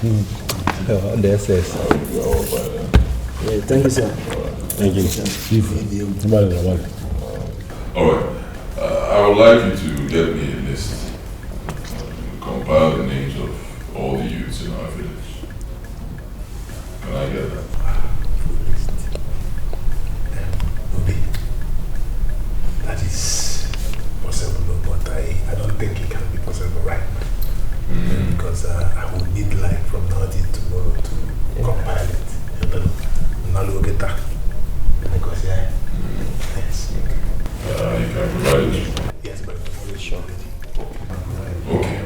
The SS. Yeah, thank you, sir. Thank you. Alright. I would like you to get me a list. Compile the names of all the youths in our village. Can I get that? That is possible, but I don't think it can be possible right now. Because I will need like from now till tomorrow to compile it. Nollywood. Because yes. You can provide it. Yes, but I'm sure. Okay,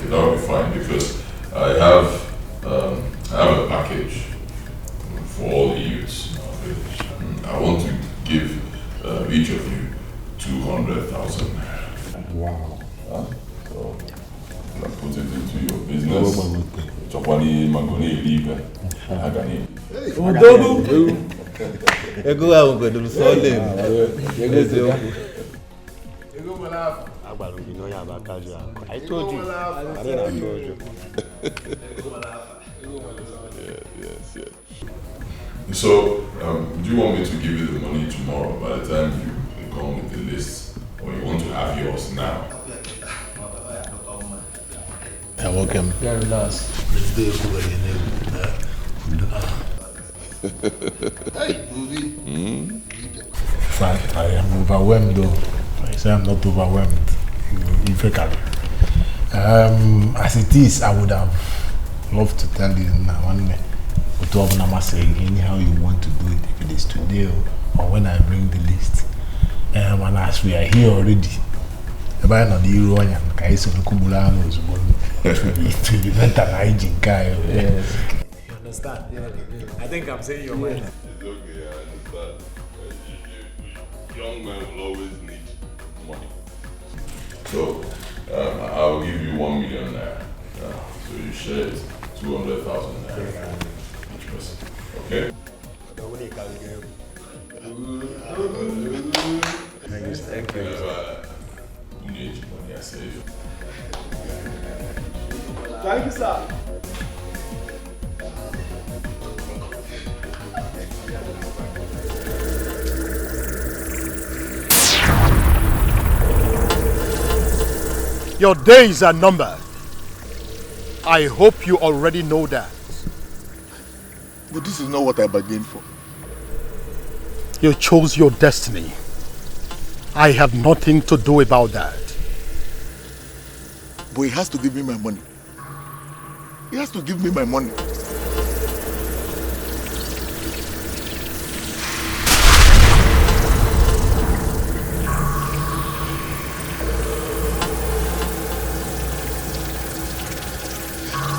that will be fine because I have a package for all the youths in our village. I want to give each of you 200,000 naira. Wow. So, put it into your business. Chopani Magoni leave. Ego àwọn gbẹ̀dọ̀ sọ́ọ̀lẹ̀. I told you. Yes. So, do you want me to give you the money tomorrow by the time you come with the list? Or you want to have yours now? You're welcome. Yeah, relax. Hey, I am overwhelmed though. I say I'm not overwhelmed. As it is, I would have loved to tell you now anyhow you want to do it, if it is today or when I bring the list. And as we are here already, to be better hygiene guy. Yes. You understand? Yeah. I think I'm saying your mind. It's okay, I understand. Young men will always need money. So, I'll give you 1 million naira. So you share it, 200,000 naira each person. Okay? Thank you. You need money, I say. Thank you, sir. Your days are numbered. I hope you already know that. But this is not what I bargained for. You chose your destiny. I have nothing to do about that. But he has to give me my money. He has to give me my money.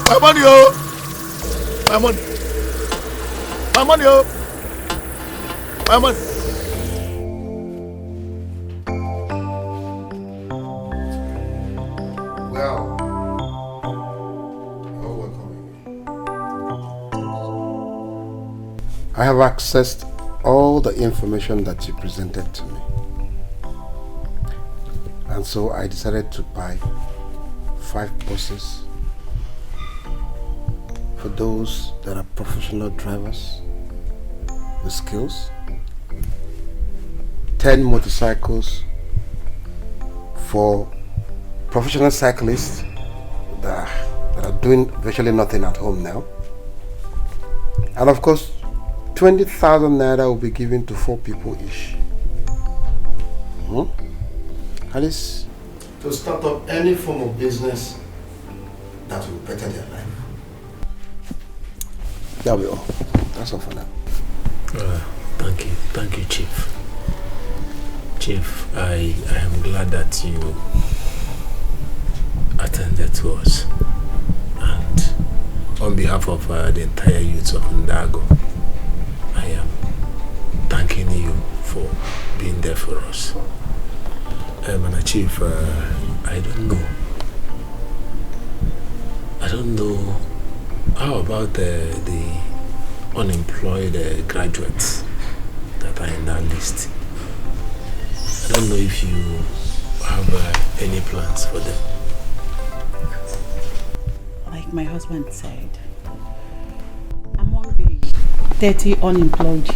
My money, oh! My money! My money, oh! My money! Well, welcome. I have accessed all the information that you presented to me. And so I decided to buy 5 buses for those that are professional drivers with skills, 10 motorcycles for professional cyclists that are doing virtually nothing at home now, and of course 20,000 naira will be given to 4 people each. At least to start up any form of business that will better their life. That'll be all. That's all for now. Thank you, Chief. Chief, I am glad that you attended to us, and on behalf of the entire youth of Ndago, I am thanking you for being there for us. And Chief, I don't know how about the unemployed graduates that are in that list. I don't know if you have any plans for them. Like like my husband said, among the 30 unemployed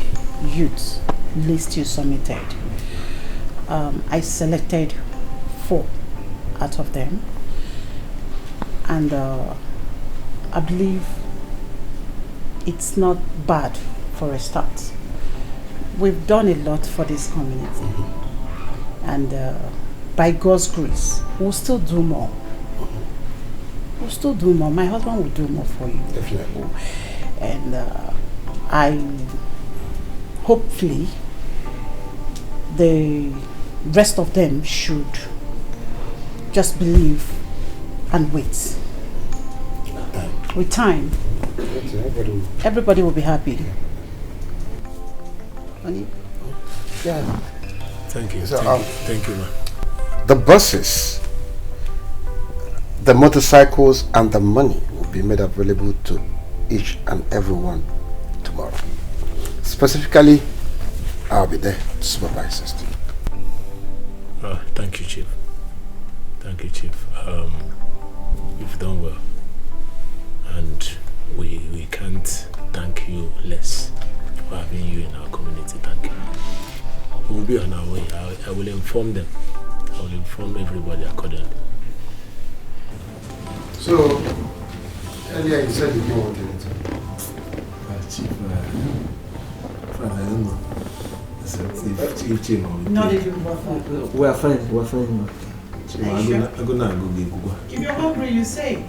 youths list you submitted, I selected 4 out of them, and I believe it's not bad for a start. We've done a lot for this community, and by God's grace, we'll still do more. We'll still do more. My husband will do more for you. Definitely. And I hopefully the rest of them should just believe and wait. With time, everybody will be happy. Honey? Yeah. Thank you. So, thank you, man. The buses, the motorcycles, and the money will be made available to each and everyone tomorrow. Specifically, I'll be there to supervise this. Thank you, Chief. Thank you, Chief. You've done well. And we can't thank you less for having you in our community. Thank you. We'll be on our way. I will inform them. I will inform everybody accordingly. So, earlier you said you didn't want anything. Chief, Father, I don't know. Chief, Not even worth. We are fine, we are fine. I'm gonna go get Google. If you're hungry, you say.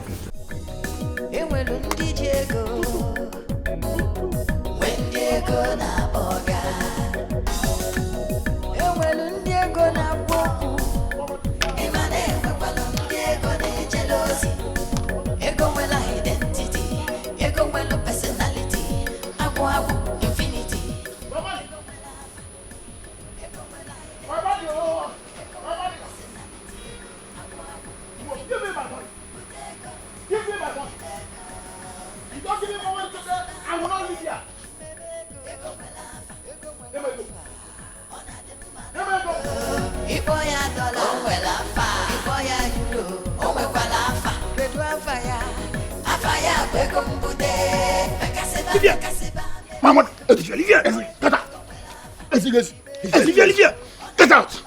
Olivia, get out!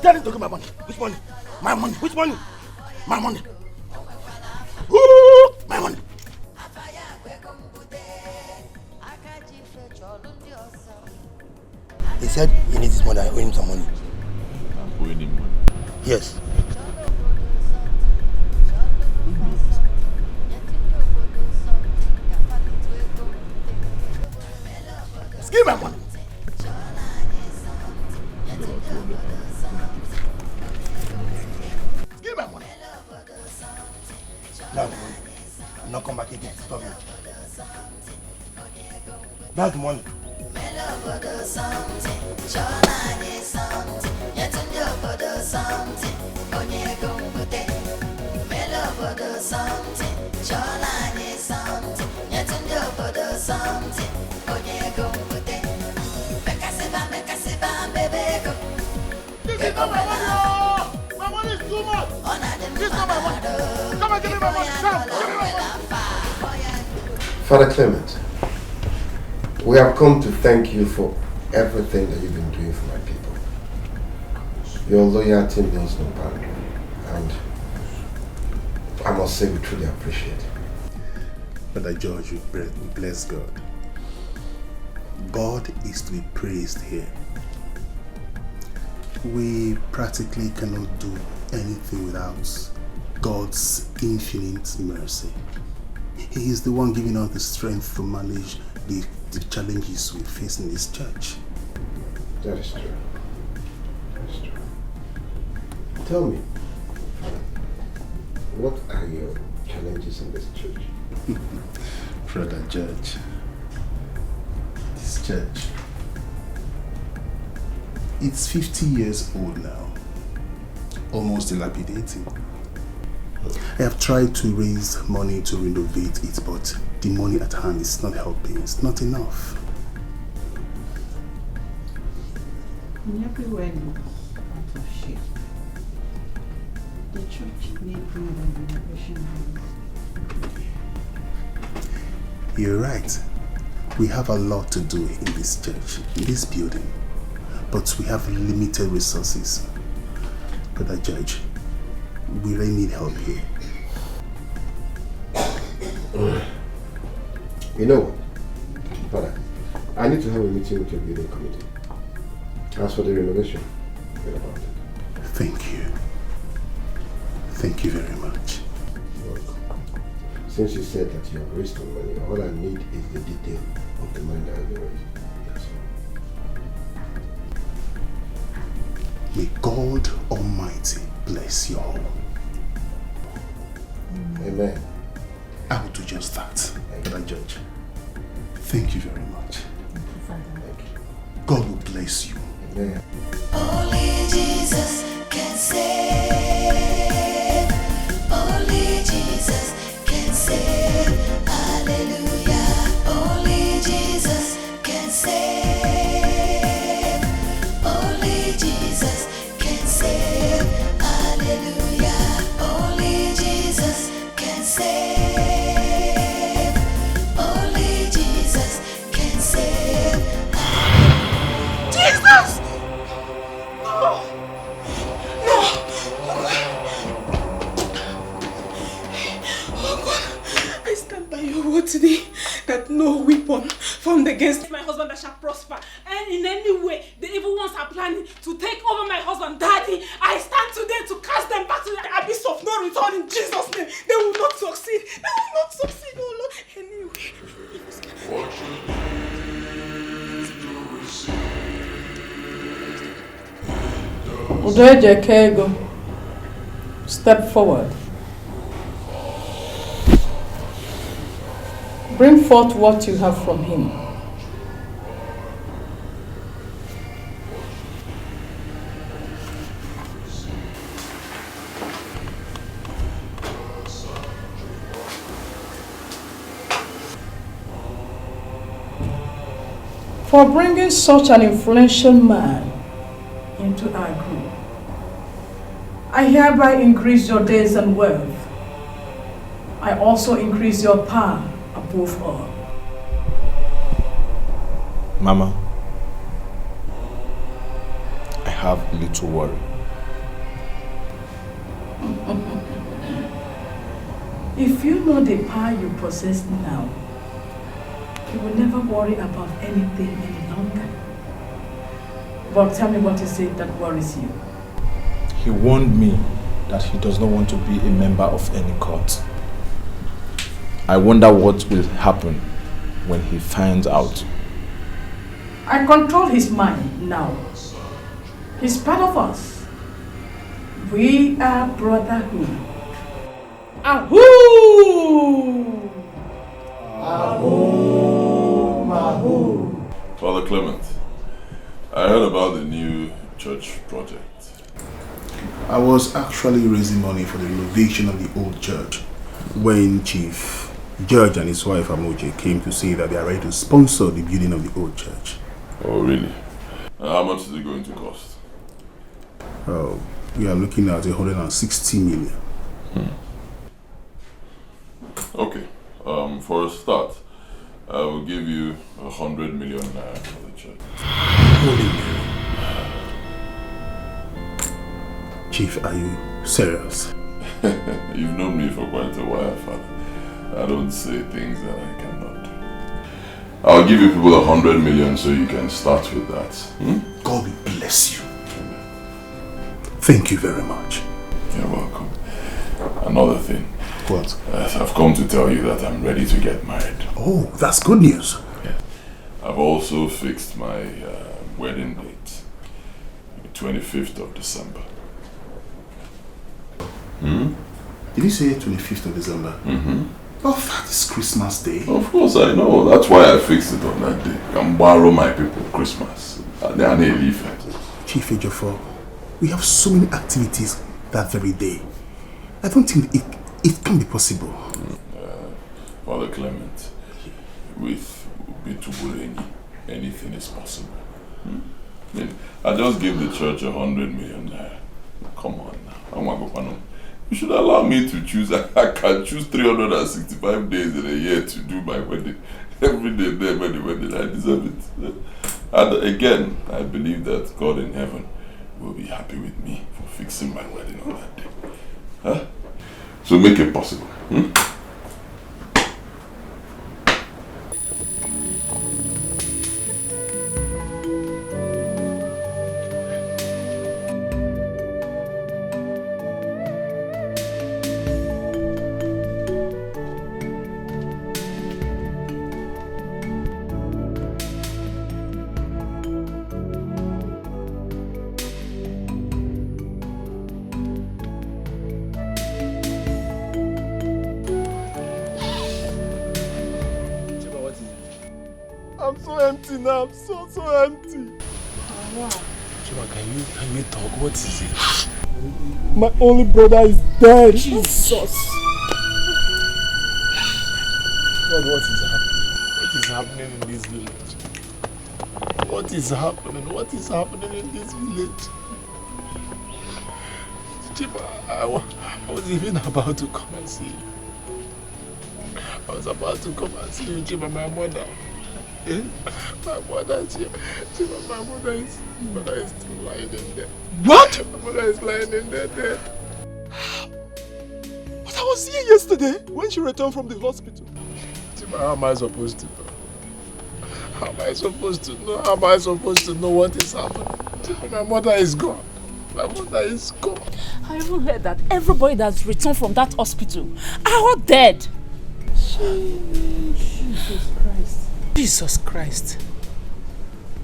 Tell him to get my money. Which money? My money. Which money? My money. Woo! My money. He said he needs his money. I owe him some money. I'm owing him money. Yes. Give my money. Give my money. That's the money. I'm not come back again. Stop it. That's the money. This is not my money! My money is too much! This is not my money! Come and give me my money! Come! Give me my money! Father Clement, we have come to thank you for everything that you've been doing for my people. Your loyalty knows no boundary, and I must say we truly appreciate it. Brother George, we bless God. God is to be praised here. We practically cannot do anything without God's infinite mercy. He is the one giving us the strength to manage the challenges we face in this church. That is true. That is true. Tell me, what are your challenges in this church? Brother George, this church, it's 50 years old now, almost dilapidating. I have tried to raise money to renovate it, but the money at hand is not helping. It's not enough. Everywhere looks out of shape. The church needs renovation. You're right. We have a lot to do in this church, in this building. But we have limited resources. Brother Judge, we really need help here. You know what, Father? I need to have a meeting with your building committee. As for the renovation, forget about it. Thank you. Thank you very much. You're welcome. Since you said that you have raised some money, all I need is the detail of the money that has been raised. Yes, sir. May God Almighty bless you all. Amen. I will do just that, Brother Judge. Thank you very much. Thank you. God will bless you. Amen. Only Jesus can save. Only Jesus can save. Hallelujah. Only Jesus can save. Only Jesus can save. Hallelujah. Only Jesus can save. Only Jesus can save. Jesus! I stand by your word today that no weapon formed against my husband that shall prosper. And in any way, the evil ones are planning to take over my husband, Daddy. I stand today to cast them back to the abyss of no return in Jesus' name. They will not succeed. They will not succeed, oh Lord. Anyway. Udejekego, step forward. Bring forth what you have from him. For bringing such an influential man into our group, I hereby increase your days and wealth. I also increase your power above all. Mama, I have little worry. If you know the power you possess now, you will never worry about anything any longer. But tell me, what is it that worries you? He warned me that he does not want to be a member of any court. I wonder what will happen when he finds out. I control his mind now. He's part of us. We are brotherhood. Ahoo! Ahoo! Ahoo! Father Clement, I heard about the new church project. I was actually raising money for the renovation of the old church when Chief George and his wife Amoje came to say that they are ready to sponsor the building of the old church. Oh, really? How much is it going to cost? We are looking at 160 million. Okay. For a start, I will give you 100 million naira for the church. Holy Mary. Chief, are you serious? You've known me for quite a while, Father. I don't say things that I cannot do. I'll give you people 100 million so you can start with that. God will bless you. Thank you very much. You're welcome. Another thing. What? I've come to tell you that I'm ready to get married. Oh, that's good news. Yeah. I've also fixed my wedding date. 25th of December. Did you say 25th of December? Oh, that is Christmas Day. Of course I know. That's why I fixed it on that day. I can borrow my people Christmas. They are not leave it. Chief Ejiofor, we have so many activities that very day. I don't think it can be possible. Father Clement, with Bitubuleni, anything is possible. I just gave the church 100 million naira. Come on now. You should allow me to choose. I can choose 365 days in a year to do my wedding. Every day there by the wedding, I deserve it. And again, I believe that God in heaven will be happy with me for fixing my wedding on that day. Huh? So make it possible. Now I'm so empty. Wow. Chiba, can you talk? What is it? My only brother is dead. Jesus. What is happening in this village? What is happening in this village? Chiba, I was even about to come and see you. I was about to come and see you, Chiba, my mother. My mother is still lying in there. What? My mother is lying in there dead. But I was here yesterday when she returned from the hospital. How am I supposed to know? How am I supposed to know? How am I supposed to know what is happening? My mother is gone. My mother is gone. I even heard that everybody that's returned from that hospital are all dead. Jesus Christ. Jesus Christ.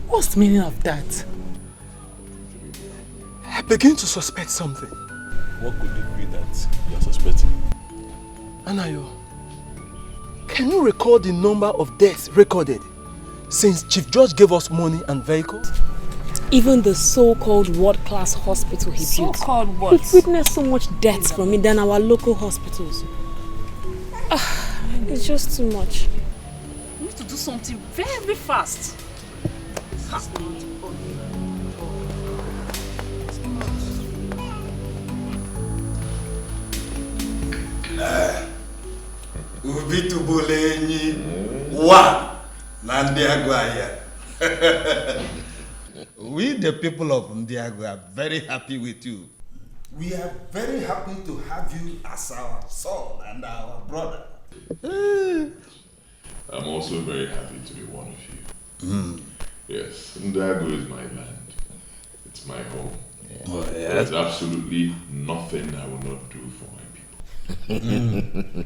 What's the meaning of that? I begin to suspect something. What could it be that you are suspecting? Anayo, can you record the number of deaths recorded since Chief George gave us money and vehicles? Even the so-called world-class hospital he built. So-called what? He witnessed so much deaths from it than our local hospitals. It's just too much. We need to do something very fast. Ubitubulenyi wa Nandiagwaya. We, the people of Ndiago, are very happy with you. We are very happy to have you as our son and our brother. I'm also very happy to be one of you. Yes, Ndiago is my land. It's my home. Oh, yeah. There's absolutely nothing I will not do for my people.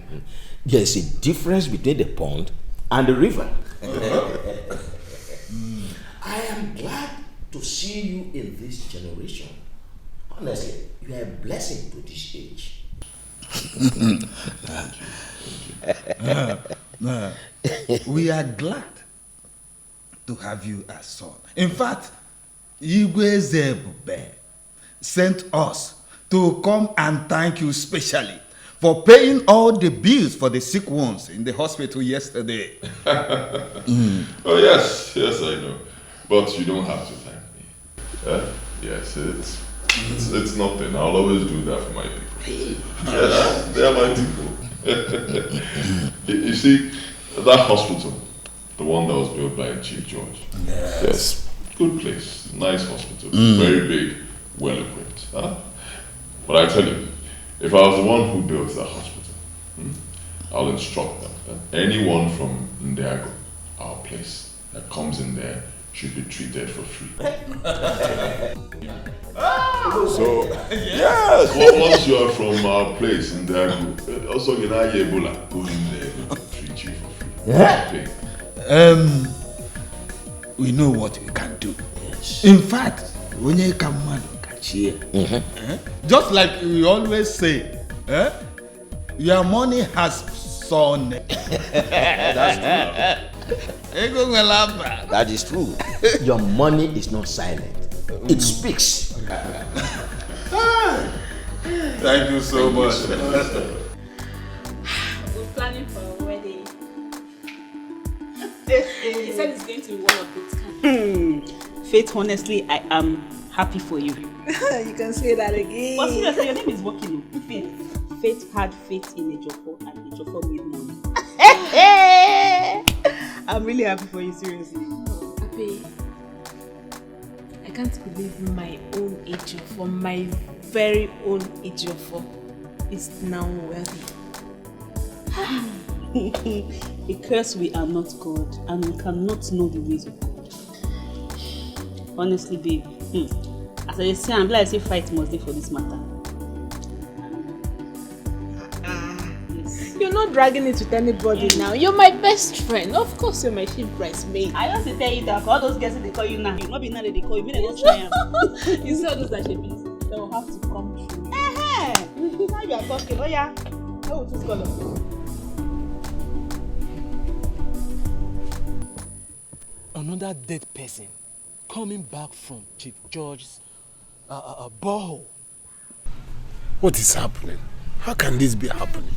There's a difference between the pond and the river. I am glad to see you in this generation. Honestly, you are a blessing to this age. We are glad to have you as son. In fact, Igwe Zebube sent us to come and thank you specially for paying all the bills for the sick ones in the hospital yesterday. Oh yes, I know. But you don't have to thank me. Yes, it's nothing. I'll always do that for my people. Yes, they are my people. You see, that hospital, the one that was built by Chief George. Yes. Good place, nice hospital, very big, well equipped. But I tell you, if I was the one who built that hospital, I'll instruct them that anyone from Ndiago, our place, that comes in there should be treated for free. So, yes, once you are from our place in Ndiago, also you know Ebola, go in there and treat you for free. Yeah. We know what we can do. Yes. In fact, when you come here, just like we always say, your money has son. That's true. That is true. Your money is not silent. It speaks. Thank you so much. We're planning for a wedding. He said it's going to be one of its Faith, honestly, I am happy for you. You can say that again. But seriously, your name is working. Faith. Faith had faith in Ejiofor and Ejiofor made money. I'm really happy for you, seriously. Ape, I can't believe my own Ejiofor, my very own Ejiofor is now wealthy. Because we are not God and we cannot know the ways of God. Honestly, babe, as I say, I'm glad I say fight must be for this matter. You're not dragging it with anybody now. You're my best friend. Of course, you're my chief bridesmaid. I want to tell you that all those girls that they call you now, you not be now that they call you, they don't try them. You see all those that they will have to come true. Now you are talking. Oh yeah. How would this color? Another dead person coming back from Chief George's borehole. What is happening? How can this be happening?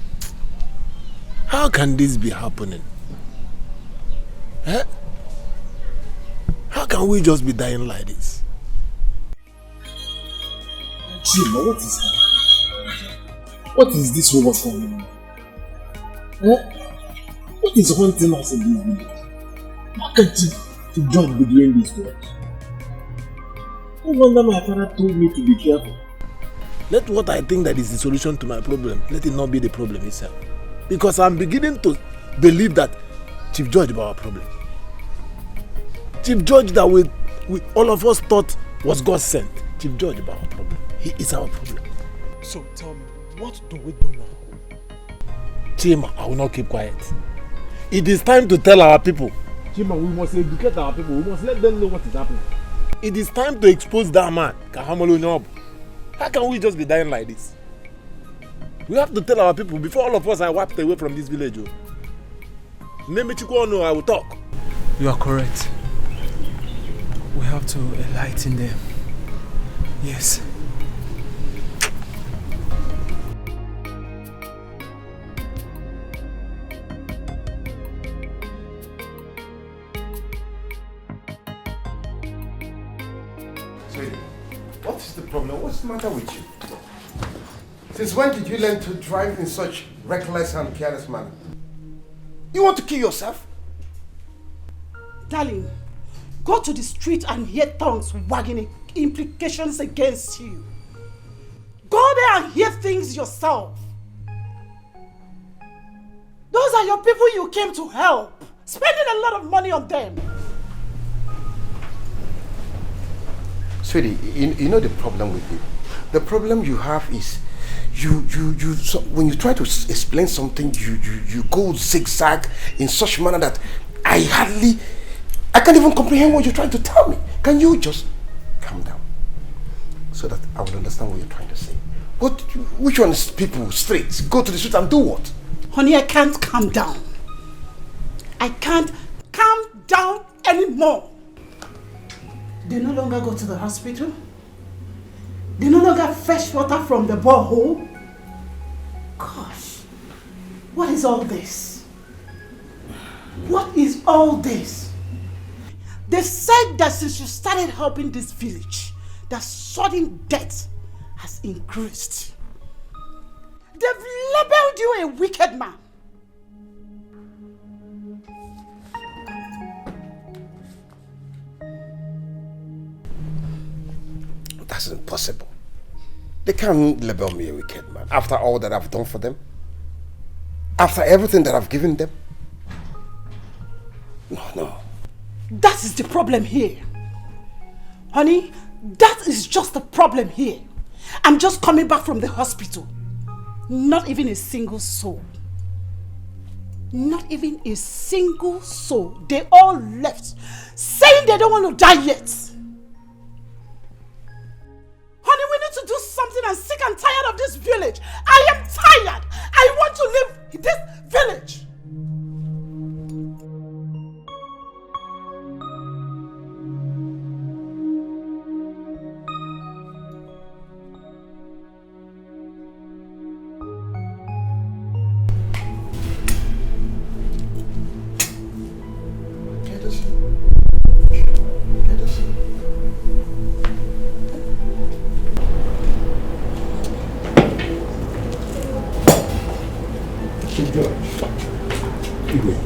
How can this be happening? How can we just be dying like this? Chima, what is happening? What is this robot coming? What is haunting us in this village? How can Chief George be doing this to us? No wonder my father told me to be careful. Let what I think that is the solution to my problem, let it not be the problem itself. Because I'm beginning to believe that Chief George is our problem. Chief George that we all of us thought was God sent. Chief George is our problem. He is our problem. So tell me, what do we do now? Chima, I will not keep quiet. It is time to tell our people. Chima, we must educate our people. We must let them know what is happening. It is time to expose that man. How can we just be dying like this? We have to tell our people before all of us are wiped away from this village. Nemichiko, I will talk. You are correct. We have to enlighten them. Yes. Sweetie, what is the problem? What's the matter with you? Since when did you learn to drive in such reckless and careless manner? You want to kill yourself? Darling, go to the street and hear tongues wagging implications against you. Go there and hear things yourself. Those are your people you came to help. Spending a lot of money on them. Sweetie, you know the problem with you. The problem you have is so when you try to explain something, you go zigzag in such manner that I can't even comprehend what you're trying to tell me. Can you just calm down so that I will understand what you're trying to say? Which one is people straight? Go to the street and do what? Honey, I can't calm down. I can't calm down anymore. They no longer go to the hospital. They no longer fetch water from the borehole. Gosh, what is all this? What is all this? They said that since you started helping this village, that sudden death has increased. They've labeled you a wicked man. That's impossible. They can't label me a wicked man after all that I've done for them. After everything that I've given them. No. That is the problem here. Honey, that is just the problem here. I'm just coming back from the hospital. Not even a single soul. Not even a single soul. They all left, saying they don't want to die yet. Honey, we need to do something. I'm sick and tired of this village. I am tired. I want to leave this village. Chief George. Igwe.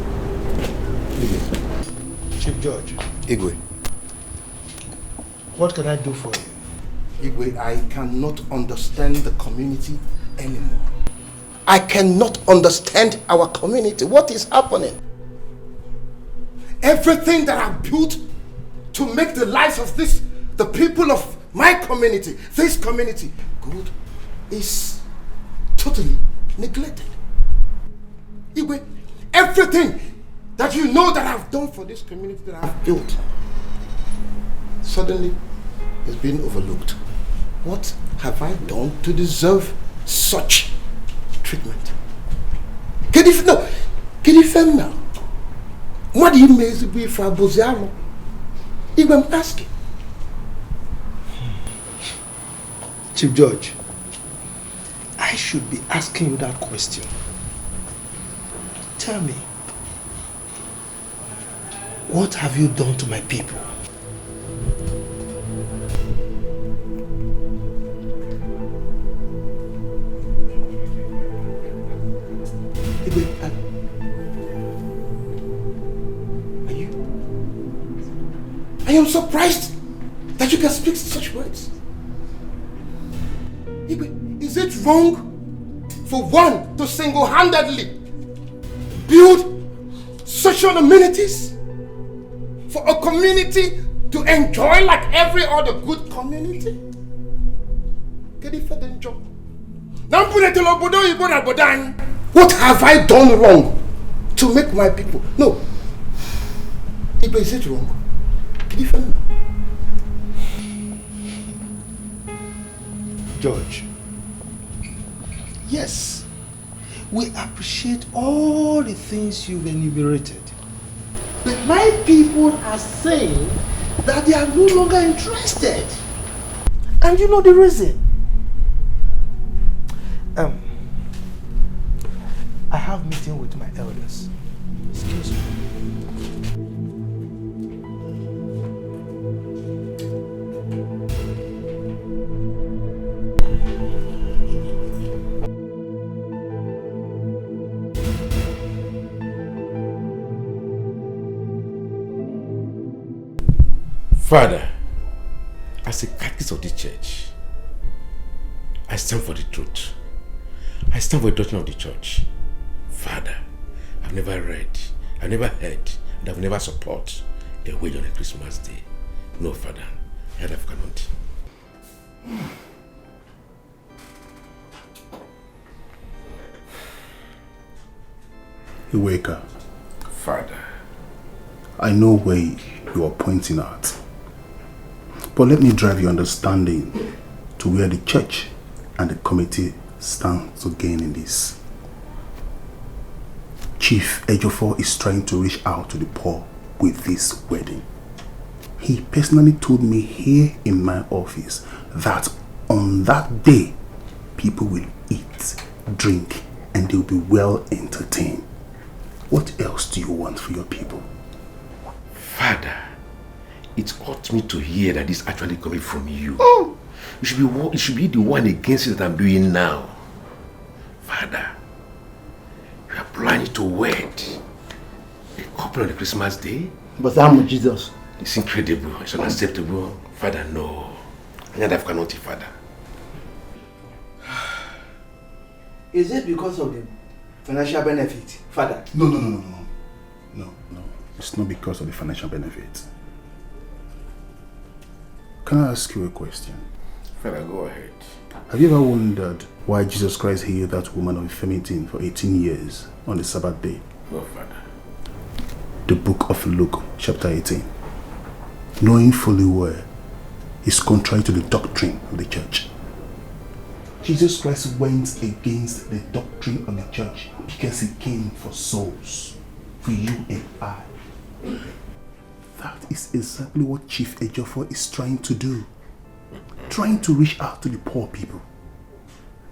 Chief George. Igwe. What can I do for you? Igwe, I cannot understand the community anymore. I cannot understand our community. What is happening? Everything that I've built to make the lives of the people of my community, this community, good, is totally neglected. Igwe, everything that you know that I've done for this community that I've built, suddenly is being overlooked. What have I done to deserve such treatment? Can you now? What do you mean to be for Boziano? I'm asking. Chief George, I should be asking you that question. Tell me, what have you done to my people? I am surprised that you can speak such words. Is it wrong for one to single-handedly build social amenities for a community to enjoy like every other good community? What have I done wrong to make my people? No. Is it wrong? George, yes, we appreciate all the things you've enumerated. But my people are saying that they are no longer interested. And you know the reason? I have a meeting with my elders. Excuse me. Father, as a catechist of the church, I stand for the truth. I stand for the doctrine of the church. Father, I've never read, I've never heard, and I've never supported a wage on a Christmas day. No, Father, I cannot. Iweka. Father. I know where you are pointing at. But let me drive your understanding to where the church and the committee stand to gain in this. Chief Ejiofor is trying to reach out to the poor with this wedding. He personally told me here in my office that on that day, people will eat, drink, and they'll be well entertained. What else do you want for your people? Father, it hurts me to hear that this is actually coming from you. Oh. You should be the one against it that I'm doing now. Father, you are planning to wed a couple on the Christmas day? But I'm with Jesus. It's incredible. It's unacceptable. Father, no. I cannot, Father. Is it because of the financial benefit, Father? No. It's not because of the financial benefit. Can I ask you a question? Father, go ahead. Have you ever wondered why Jesus Christ healed that woman of infirmity for 18 years on the Sabbath day? No, Father. The book of Luke, chapter 18. Knowing fully well is contrary to the doctrine of the church. Jesus Christ went against the doctrine of the church because he came for souls, for you and I. That is exactly what Chief Ejiofor is trying to do. Trying to reach out to the poor people.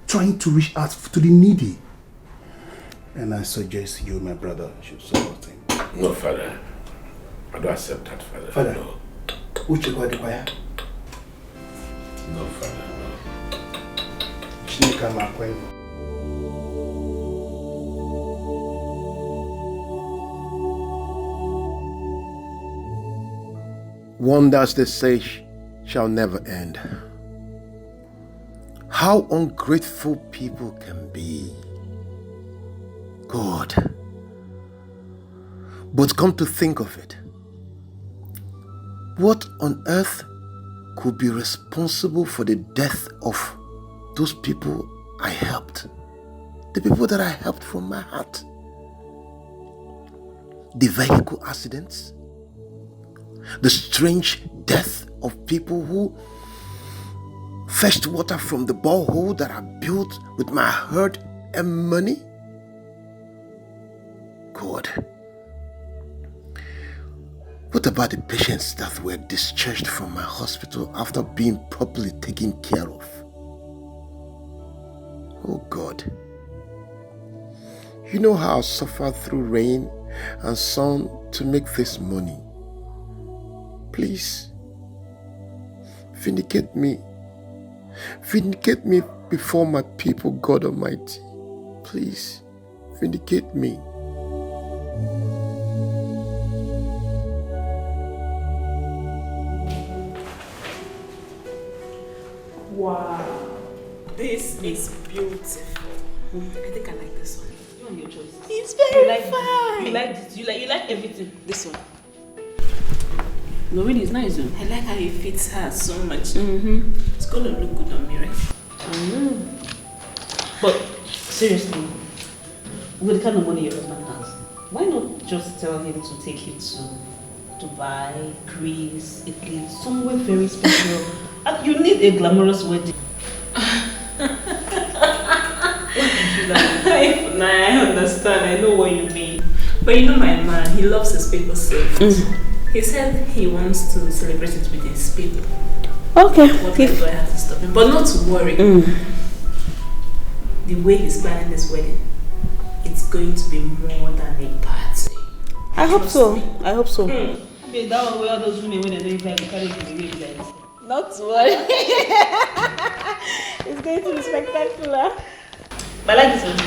Trying to reach out to the needy. And I suggest you, my brother, should support him. No, Father. I don't accept that, Father. Father. No. Which you got the choir? No, Father, no. Wonders, they say, shall never end. How ungrateful people can be. God. But come to think of it, what on earth could be responsible for the death of those people I helped? The people that I helped from my heart. The vehicle accidents, the strange death of people who fetched water from the borehole that I built with my hard earned money. God, what about the patients that were discharged from my hospital after being properly taken care of? Oh God, you know how I suffered through rain and sun to make this money. Please, vindicate me. Vindicate me before my people, God Almighty. Please, vindicate me. Wow, this is beautiful. I think I like this one. You want your choice? It's very fine. You like it? You like everything? This one. No, really, it's nice. I like how it fits her so much. It's gonna look good on me, right? But seriously, with the kind of money your husband has, why not just tell him to take you to Dubai, Greece, Italy, somewhere very special? You need a glamorous wedding. I understand. I know what you mean. But you know my man, he loves his people safe. He said he wants to celebrate it with his people. Okay. What do I have to stop him? But not to worry. The way he's planning this wedding, it's going to be more than a party. I hope so. I hope so. That one where all those women when they don't even carry the like not to worry. It's going to be spectacular. But I like this one.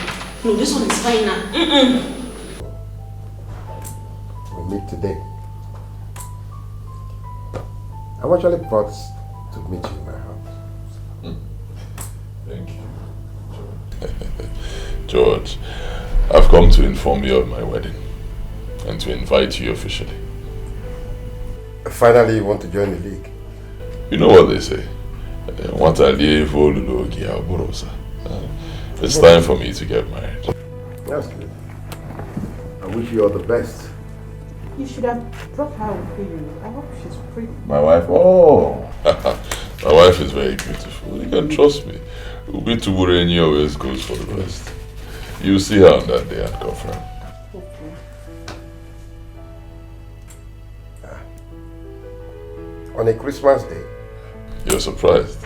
No, this one is fine now. We meet today. I'm actually brought to meet you in my house. Thank you, George. I've come to inform you of my wedding and to invite you officially. Finally, you want to join the league? You know what they say. It's time for me to get married. That's good. I wish you all the best. You should have brought her with you. I hope she's pretty. My wife? Oh! My wife is very beautiful. You can trust me. Ubitu Burenyi always goes for the best. You'll see her on that day and confirm. Okay. On a Christmas day. You're surprised.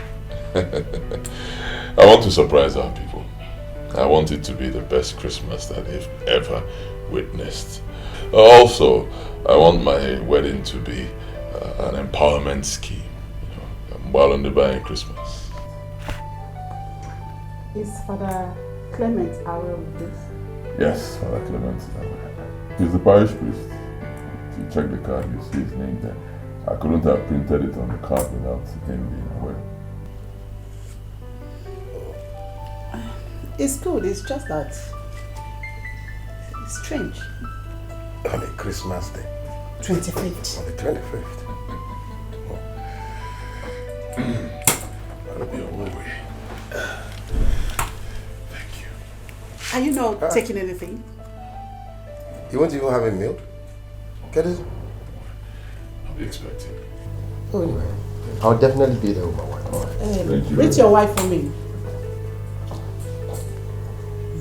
I want to surprise our people. I want it to be the best Christmas that they've ever witnessed. Also, I want my wedding to be an empowerment scheme. While on the buying Christmas. Is Father Clement aware of this? Yes, Father Clement is aware. He's the parish priest. If you check the card, you see his name there. I couldn't have printed it on the card without him being aware. It's good, it's just that it's strange. On a Christmas day. 25th. On the 25th. That'll be a worry. Thank you. Are you not taking anything? You won't even have a meal? Get it? I'll be expecting. Oh, anyway. I'll definitely be there with my wife. Greet your wife for me.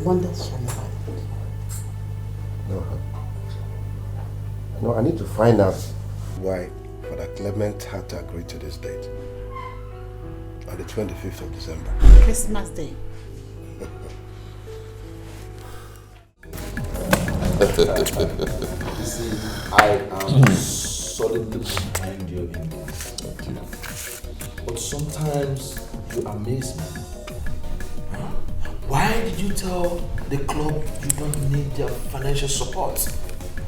Wonders shall never end. No, I need to find out why Father Clement had to agree to this date. On the 25th of December. Christmas Day. You see, I am solidly behind you in this. Thank you. But sometimes you amaze me. Why did you tell the club you don't need their financial support?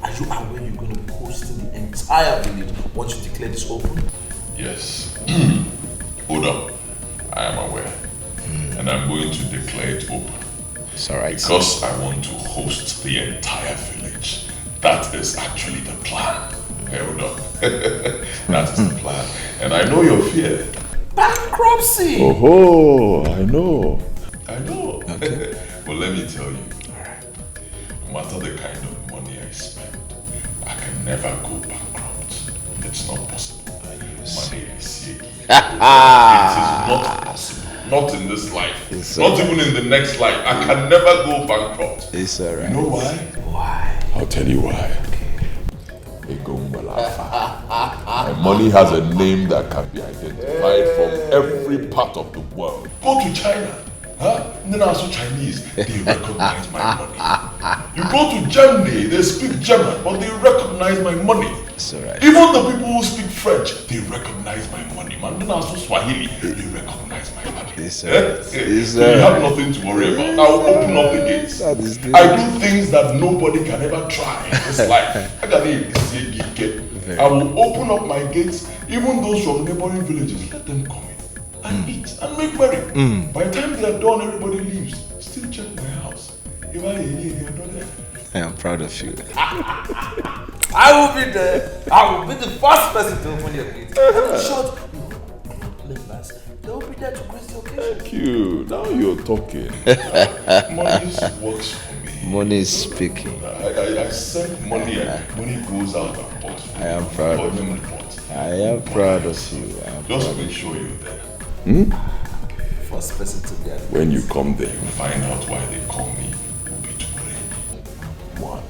I Are you aware you're going to be hosting the entire village once you declare this open? Yes. Hold up. I am aware. And I'm going to declare it open. It's alright. Because I want to host the entire village. That is actually the plan. Hold up. That is the plan. And I know your fear. Bankruptcy! Oh, I know. I know. Okay. But let me tell you. No matter the kind of money I spend, I can never go bankrupt. It's not possible. Money is it is not possible. Not in this life. Not even in the next life. I can never go bankrupt. It's alright. You know why? Why? I'll tell you why. My money has a name that can be identified from every part of the world. Go to China. Then also Chinese, they recognize my money. You go to Germany, they speak German, but they recognize my money. Right. Even the people who speak French, they recognize my money. Man, then also Swahili, they recognize my money. So you have nothing to worry about. I'll open up the gates. I do things that nobody can ever try in this life. I will open up my gates, even those from neighboring villages, let them come in and eat and make merry. By the time they are done, everybody leaves. Still check my house. If I am proud of you. I will be there. I will be the first person to open your gate. In short, members, they will be there to grace the occasion. Thank you. Now you're talking. Money works for me. Money is speaking. I send money and money goes out and pot. I am proud of you. I am proud of you. Just make sure you're there. First person to be at when you come there, you'll find out why they call me Obituary. One.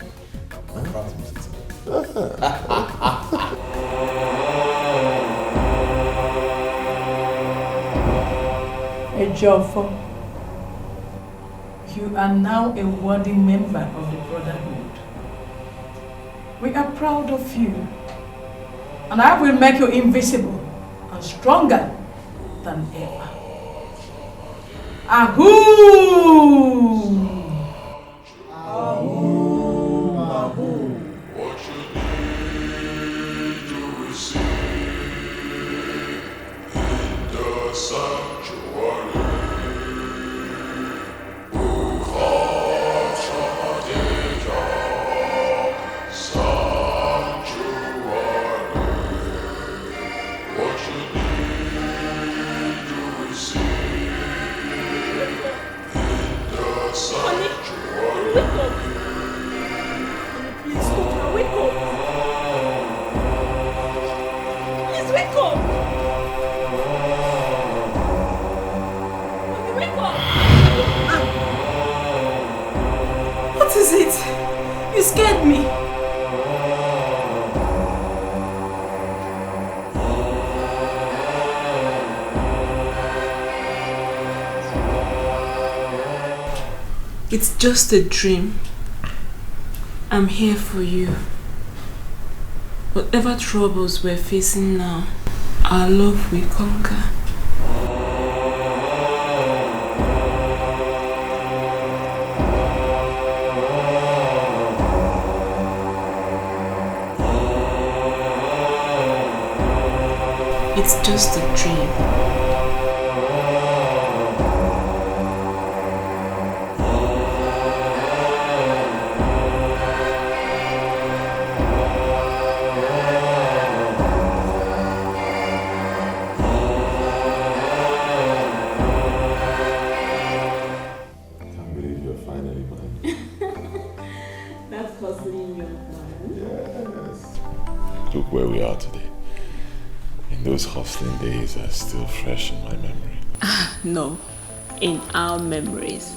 Ejiofor, you are now a worthy member of the Brotherhood. We are proud of you, and I will make you invisible and stronger than ever. Ahoo! Ahoo! Ahoo! What you need to receive in the sanctuary. What is it? You scared me. It's just a dream. I'm here for you. Whatever troubles we're facing now, our love will conquer. It's just a dream. Look where we are today. And those hustling days are still fresh in my memory. No, in our memories.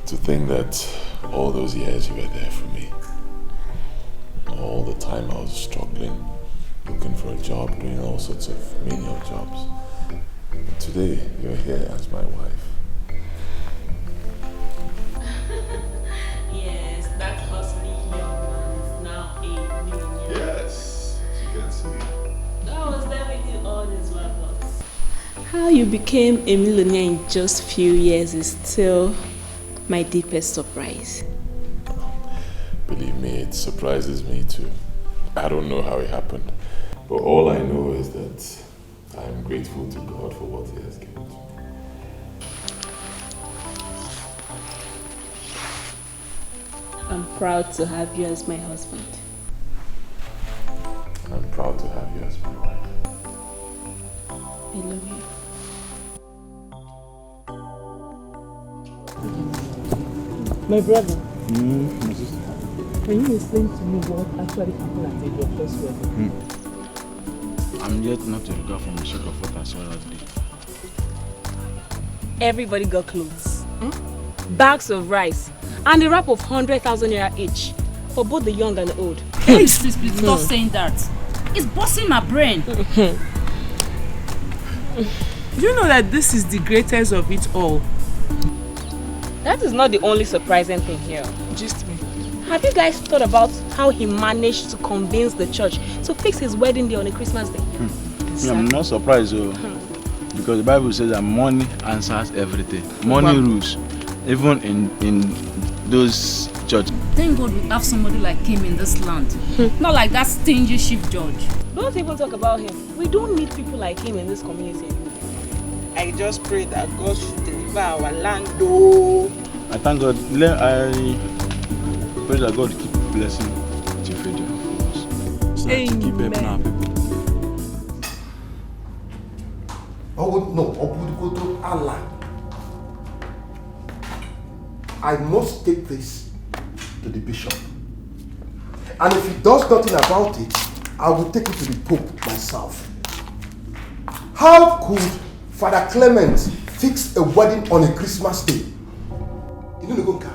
To think that all those years you were there for me. All the time I was struggling, looking for a job, doing all sorts of menial jobs. And today, you're here as my wife. Yes, that hustling young man is now a millionaire. Yes, you can see. I was there with you all these while. How you became a millionaire in just few years is still my deepest surprise. Believe me, it surprises me too. I don't know how it happened, but all I know is that I am grateful to God for what He has given to me. I'm proud to have you as my husband. I'm proud to have you as my wife. I love you. My brother, my sister. can you explain to me what actually happened at your first wedding? I'm yet not to recover from the shock of what I saw that day. Everybody got clothes, bags of rice, and a wrap of 100,000 naira each for both the young and the old. Please, stop saying that. It's busting my brain. Do you know that this is the greatest of it all? That is not the only surprising thing here. Just me. Have you guys thought about how he managed to convince the church to fix his wedding day on a Christmas day? I'm not surprised, because the Bible says that money answers everything. Money rules, even in those churches. Thank God we have somebody like him in this land. Not like that stingy chief judge. Don't even talk about him. We don't need people like him in this community. I just pray that God should deliver our land. Oh. I thank God. I pray that God keep blessing Chief Edo. So to keep helping our people. Oh no, go to Allah. I must take this to the bishop. And if he does nothing about it, I will take it to the Pope myself. How could Father Clement fix a wedding on a Christmas day? You know go car.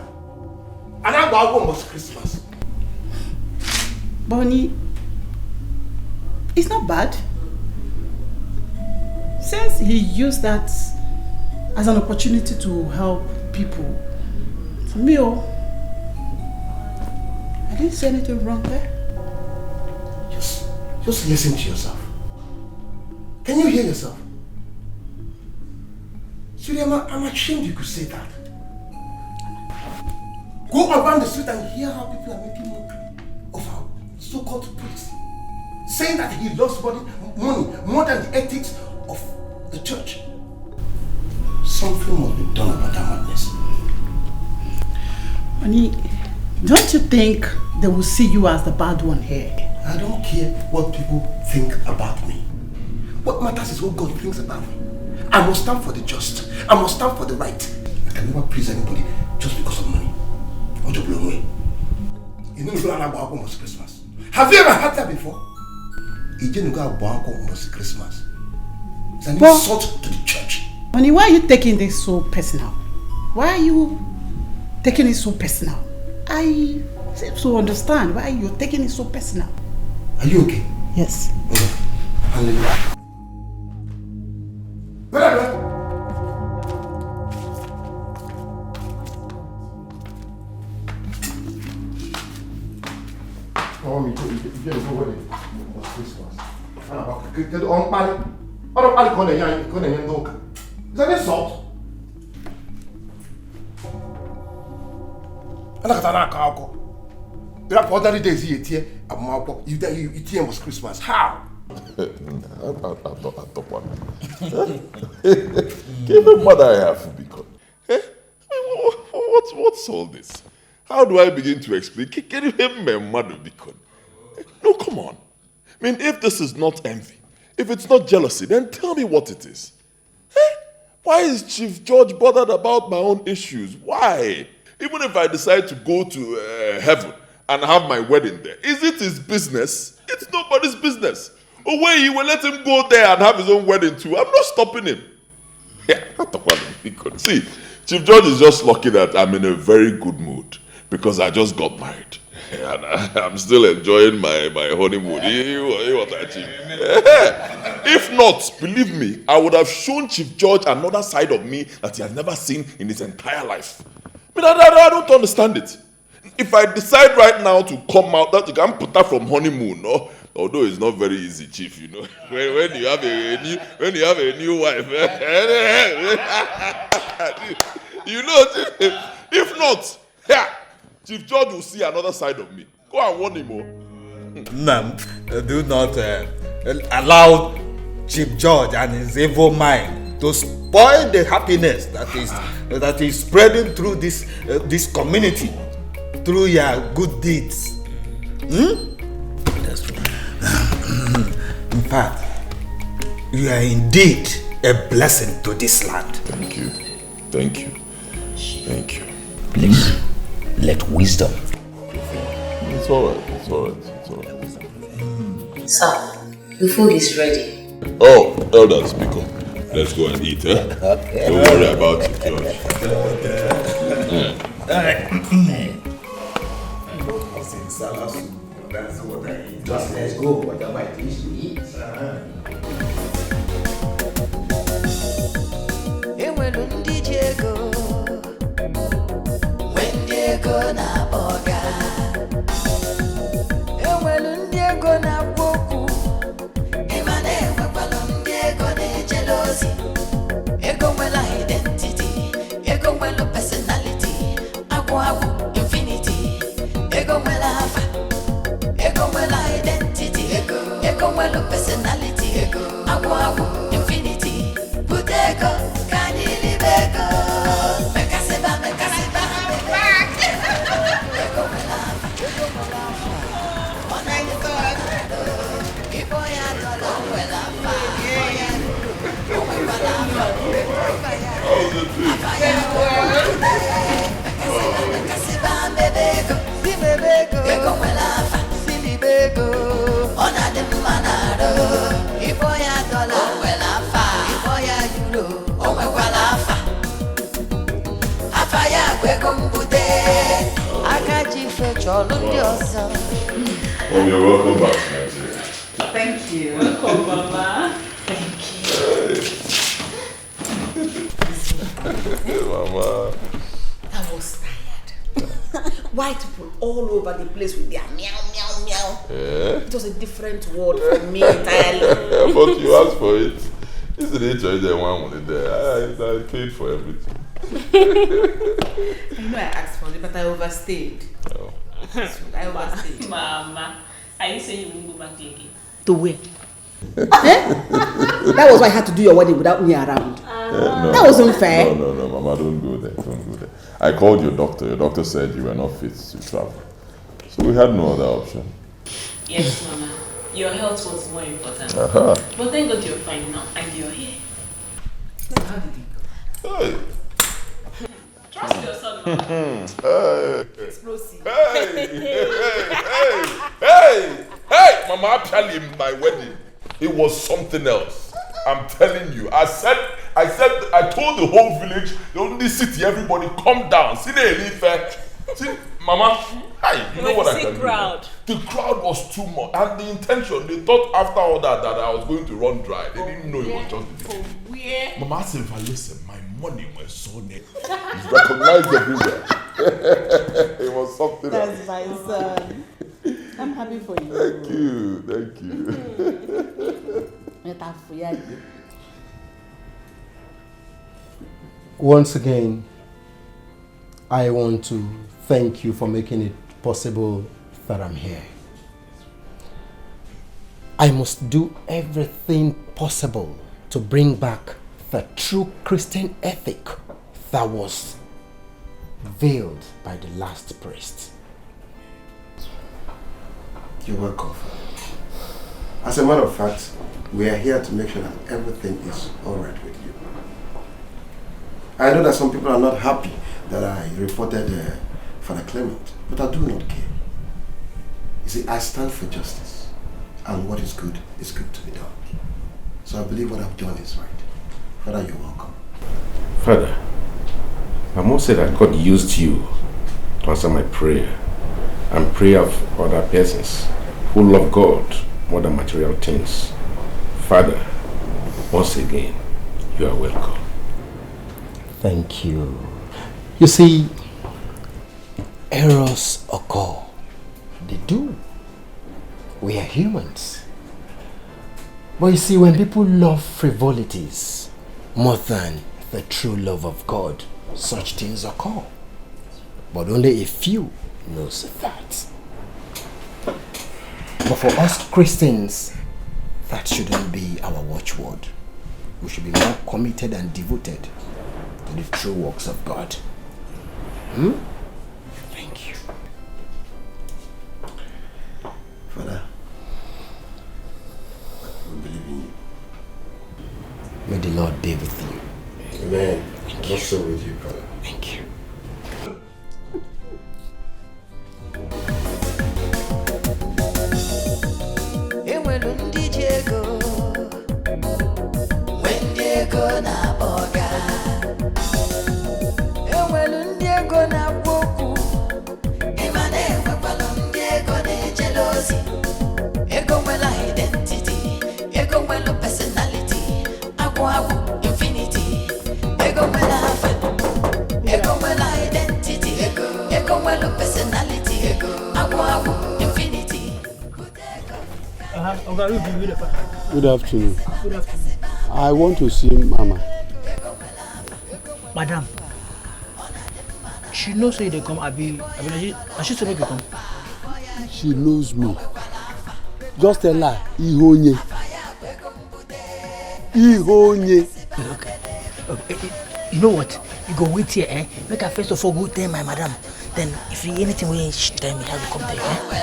And I go almost Christmas. Bonnie, it's not bad. Since he used that as an opportunity to help people, for me, I didn't say anything wrong there. Just listen to yourself. Can you hear yourself? Siri, I'm ashamed you could say that. Go around the street and hear how people are making mockery of our so-called priest, saying that he loves money more than the ethics of the church. Something must be done about that madness. Honey, don't you think they will see you as the bad one here? I don't care what people think about me. What matters is what God thinks about me. I must stand for the just. I must stand for the right. I can never please anybody just because of money. Or to blow away. You know, almost Christmas. Have you ever heard that before? You didn't go almost Christmas. It's an insult to the church. Honey, why are you taking this so personal? Why are you taking it so personal? I seem to understand why you're taking it so personal. Are you okay? Yes. Okay. Hallelujah. Is that insult? Ordinary days you eat almost Christmas. How? Give the mother I have to become. What's all this? How do I begin to explain? Can you hear my mother become? No, come on. I mean, if this is not envy, if it's not jealousy, then tell me what it is. Why is Chief George bothered about my own issues? Why? Even if I decide to go to heaven and have my wedding there, is it his business? It's nobody's business. Oh, wait, he will let him go there and have his own wedding too. I'm not stopping him. Yeah, see, Chief George is just lucky that I'm in a very good mood because I just got married. And I'm still enjoying my honeymoon. What I achieved. If not, believe me, I would have shown Chief George another side of me that he has never seen in his entire life. I mean, I don't understand it. If I decide right now to come out, that you can put her from honeymoon, no? Although it's not very easy, Chief, you know. When you have a new wife, you know, If not, Chief George will see another side of me. Go and warn him. Nam, do not allow Chief George and his evil mind to spoil the happiness that is spreading through this community through your good deeds. That's true. In fact, you are indeed a blessing to this land. Thank you. Thank you. Thank you. Please, let wisdom. It's alright. It's alright. It's alright. Sir, the food is ready. Oh, Elder Speaker. Let's go and eat, eh? Okay. Don't worry about it, George. Just let's go, whatever it is to eat. Enwelu ndị ji ego, ndị ego na-akpọga. Enwelu ndị ego na-agwa okwu, ịma na enwekwala ndị ego na-ejele ozi. Ego nwere identity, ego nwere personality, agwụ infinity. Ego nwere afa, ego nwere identity, ego nwere personality, agwụ infinity. Put ego. Oh, you're welcome back to Nigeria. Thank you. Welcome, Mama. Thank you. Mama. I was tired. White people all over the place with their meow, meow, meow. Yeah. It was a different world for me entirely. But you asked for it. It's the nature there, one money there. I paid for everything. I know I asked for it, but I overstayed. Oh. I overstayed. Mama, are you saying you won't go back again? To where? That was why I had to do your wedding without me around. No, that wasn't fair. No, Mama, don't go there. Don't go there. I called your doctor. Your doctor said you were not fit to travel. So we had no other option. Yes, Mama. Your health was more important. Uh-huh. But thank God you're fine now and you're here. How did it go? Hey. Trust your son, Mama. Explosive. Hey! Mama, actually, my wedding, it was something else. I'm telling you. I told the whole village, the only city, everybody, come down. See the elite. See, Mama, hi, you know what I can crowd. do? The crowd was too much. And the intention, they thought after all that I was going to run dry. They didn't know it was just the beginning. Mama, I said, listen, my money was so neat. It's recognized everywhere. It was something else. That's my son. I'm happy for you. Thank you. Once again, I want to thank you for making it possible that I'm here. I must do everything possible to bring back the true Christian ethic that was veiled by the last priest. You're welcome. As a matter of fact, we are here to make sure that everything is alright with you. I know that some people are not happy that I reported Father Clement, but I do not care. You see, I stand for justice, and what is good to be done. So I believe what I've done is right. Father, you're welcome. Father, I must say that God used you to answer my prayer and prayer of other persons who love God more than material things. Father, once again, you are welcome. Thank you. You see, errors occur. They do. We are humans. But you see, when people love frivolities more than the true love of God, such things occur. but only a few knows that. But for us Christians, that shouldn't be our watchword. We should be more committed and devoted to the true works of God. Thank you. Father, we believe in you. May the Lord be with you. Amen. Also with you, brother. Thank you. Ego na boga enwelu ndị ego na-agwa okwu ịma na-enwekwala ndị ego na-ejele ozi ego nwela identity ego nwela personality agwụ infinity ego nwela afa ego nwela identity ego nwela personality agwụ infinity. Good afternoon. Good afternoon. I want to see Mama. Madam, she knows where they come. Abi, she said they come. She knows me. Just tell her, Ihonye. Ihonye. Okay. You know what? You go wait here, eh? Make her first of all go tell my madam. Then, if you anything we she tell me, I will come there, eh?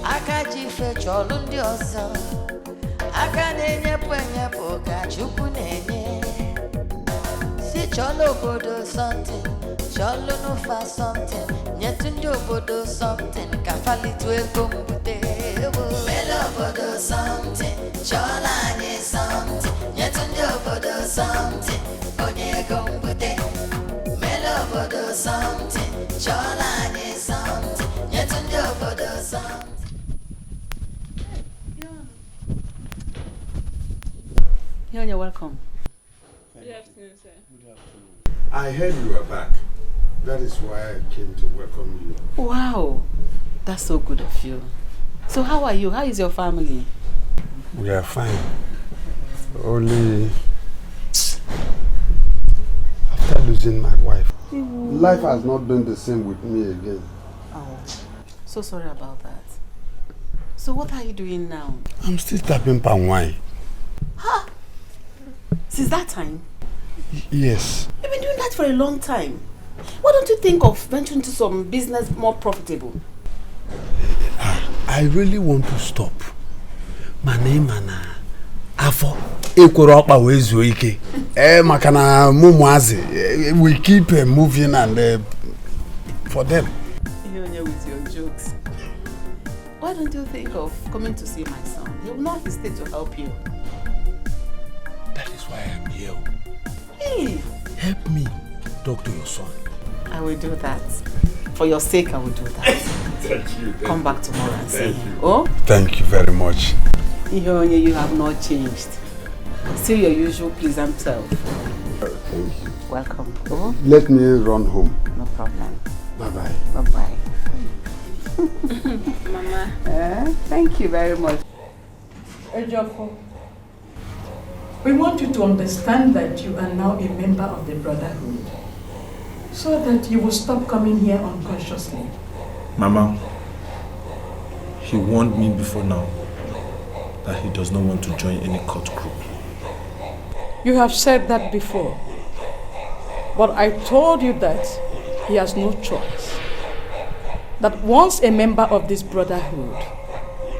Akaji fetch all on the ozo. Akanenye pwenye ka chukwu nenye. Si cholo bodo something, cholo no fa something. Nyetu ndi obodo something, kafali tu ego mbute. Melo bodo something, chola nye something. Nyetu ndi obodo something, onye ego mbute. Melo bodo something, chola nye something. Nyetu ndi obodo something. You're welcome. Good afternoon, sir. Good afternoon. I heard you were back. That is why I came to welcome you. Wow, that's so good of you. So how are you? How is your family? We are fine. Only after losing my wife, life has not been the same with me again. Oh, so sorry about that. So what are you doing now? I'm still tapping palm wine. Huh? Since that time? Yes. You've been doing that for a long time. Why don't you think of venturing into some business more profitable? I really want to stop. My name is Afo. Ekworopa wezuo ike. Makana mumuazi. We keep moving and for them. You're with your jokes. Why don't you think of coming to see my son? He will not hesitate to help you. That is why I'm here. Hey! Help me talk to your son. I will do that. For your sake, I will do that. Thank you. Come back tomorrow and see him. Oh? Thank you very much. You have not changed. Still your usual pleasant self. Thank you. Welcome. Oh? Let me run home. No problem. Bye-bye. Bye-bye. Mama. Thank you very much. Ejofo, we want you to understand that you are now a member of the Brotherhood, so that you will stop coming here unconsciously. Mama, he warned me before now that he does not want to join any cult group. You have said that before, but I told you that he has no choice. That once a member of this Brotherhood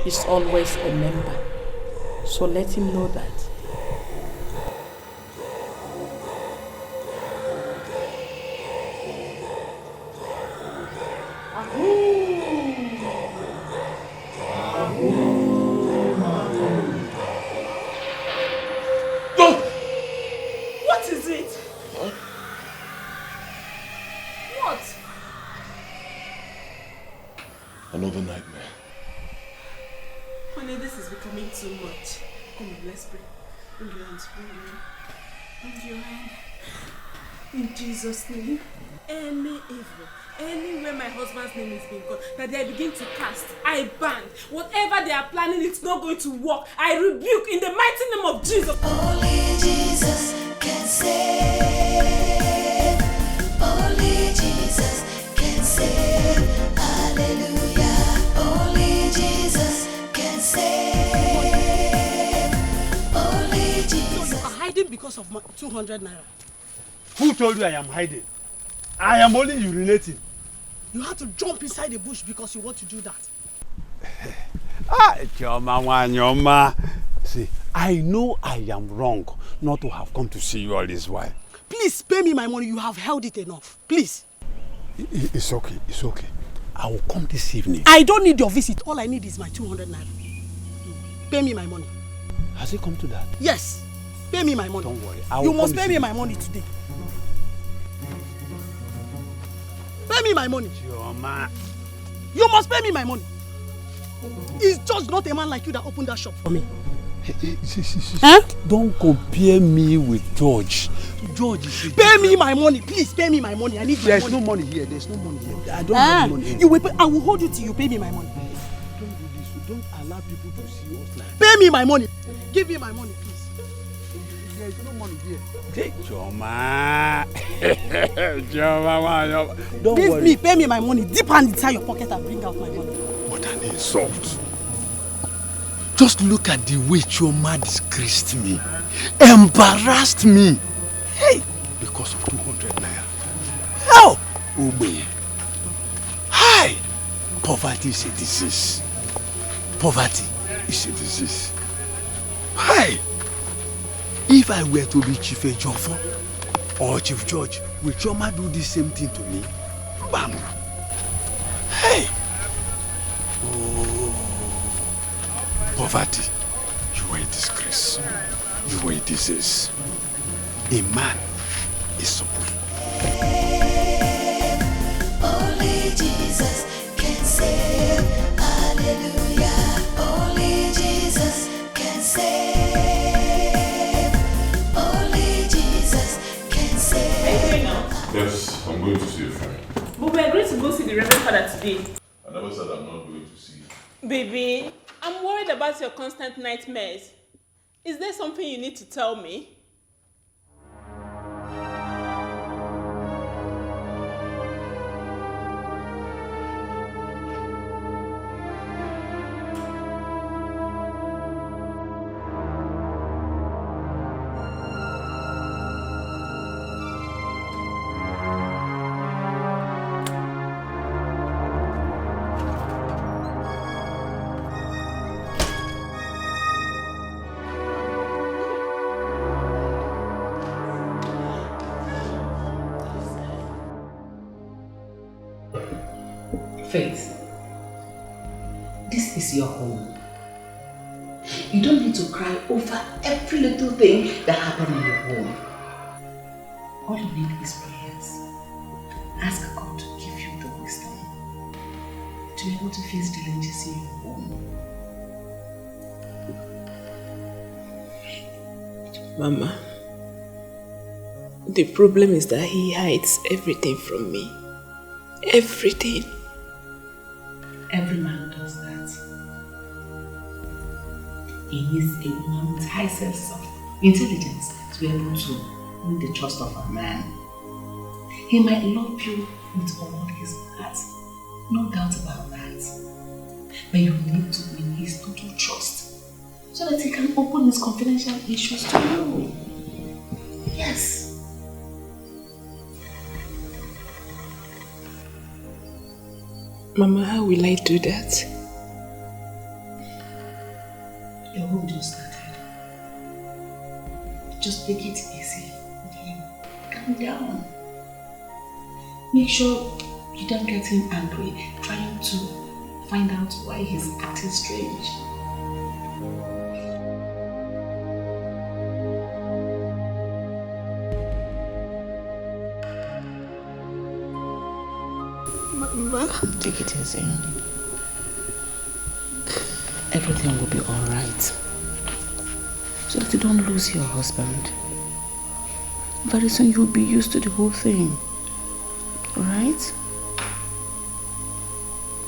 is always a member. So let him know that. What is it? What? Another nightmare. Honey, this is becoming too much. Come on, let's pray. Bring your hands, bring your hand. In Jesus' name, any evil, anywhere my husband's name is being called, that they begin to cast, I ban. Whatever they are planning, it's not going to work. I rebuke in the mighty name of Jesus. Only Jesus can save. Only Jesus can save. Hallelujah. Only Jesus can save. Only Jesus. So you are hiding because of my 200 naira. Who told you I am hiding? I am only urinating. You had to jump inside the bush because you want to do that. Choma. See, I know I am wrong not to have come to see you all this while. Please pay me my money. You have held it enough. Please. It's okay. It's okay. I will come this evening. I don't need your visit. All I need is my 200 naira. Pay me my money. Has it come to that? Yes. Pay me my money. Don't worry. You must pay me my money today. Pay me my money. Choma. You must pay me my money. It's just not a man like you that opened that shop for me. Huh? Don't compare me with George. George is... Pay me my money. Please pay me my money. I need my money. There's no money here. There's no money here. I don't have money. You will pay. I will hold you till you pay me my money. Don't do this. Don't allow people to see us like... Pay me my money. Give me my money, please. There's no money here. Choma. Choma. Don't Give worry. me, pay me my money. Dip hand inside your pocket and bring out my money. What an insult. Just look at the way Choma disgraced me, embarrassed me. Hey, because of 200 naira. How? Ube. Hi. Poverty is a disease. Poverty is a disease. Hi. If I were to be Chief Ejiofor or Chief George, will Choma do the same thing to me? Bam. Hey. Oh. Poverty. You were a disgrace. You were a disease. A man is supposed to... Only Jesus can save. Hallelujah. Only Jesus can save. Only Jesus can save. Yes, I'm going to see a friend. But we agreed to go see the Reverend Father today. I never said I'm not going to see you. Baby, I'm worried about your constant nightmares. Is there something you need to tell me? Faith, this is your home. You don't need to cry over every little thing that happened in your home. All you need is prayers. Ask God to give you the wisdom to be able to face the challenges in your home. Mama, the problem is that he hides everything from me. Everything. Every man does that. He needs a woman with high sense of intelligence to be able to win the trust of a man. He might love you with all his heart, no doubt about that. But you need to win his total trust so that he can open his confidential issues to you. Yes. Mama, how will I do that? Your home just started. Just take it easy. Okay? Calm down. Make sure you don't get him angry trying to find out why he's acting strange. Mama, take it easy. Everything will be alright. So that you don't lose your husband. Very soon you'll be used to the whole thing. Alright?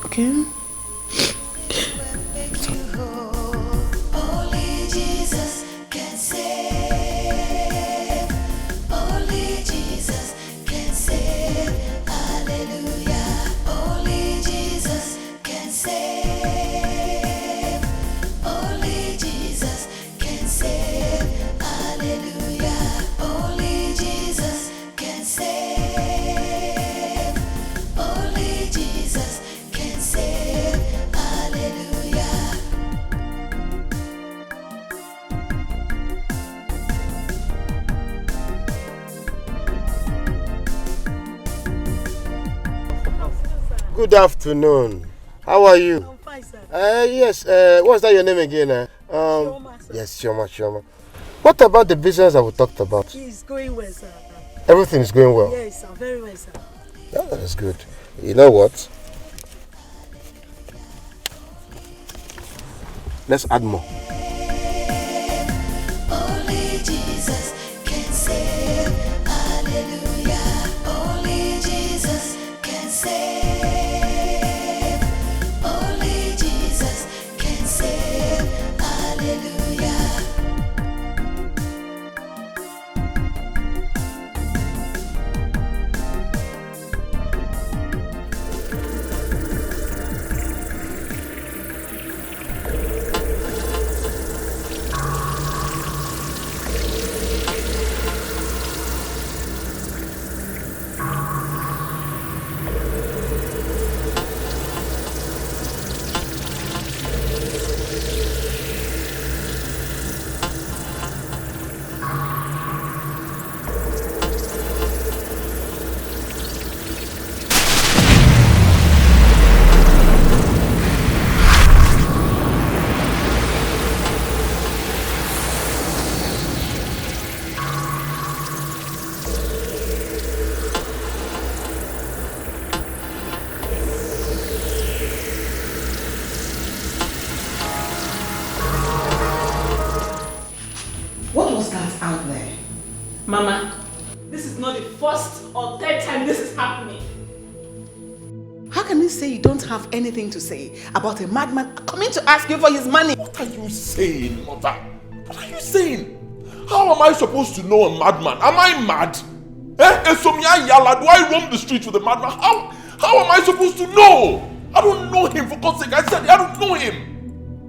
Okay? Only Jesus can save. Only Jesus can save. Hallelujah. Only Jesus can save. Only Jesus can save. Hallelujah. Only Jesus can save. Only Jesus can save. Hallelujah. Good afternoon. How are you? I'm fine, sir. Yes. What's that your name again? Shoma, sir. Yes, Shoma. What about the business that we talked about? It's going well, sir. Everything is going well. Yes, sir. Very well, sir. Yeah, that's good. You know what? Let's add more. Only Jesus can save. Hallelujah. Only Jesus can save. Only Jesus can save. Hallelujah. What was that out there? Mama, this is not the first or third time this is happening. How can you say you don't have anything to say about a madman coming to ask you for his money? What are you saying, mother? What are you saying? How am I supposed to know a madman? Am I mad? Do I roam the streets with a madman? How am I supposed to know? I don't know him, for God's sake. I said I don't know him.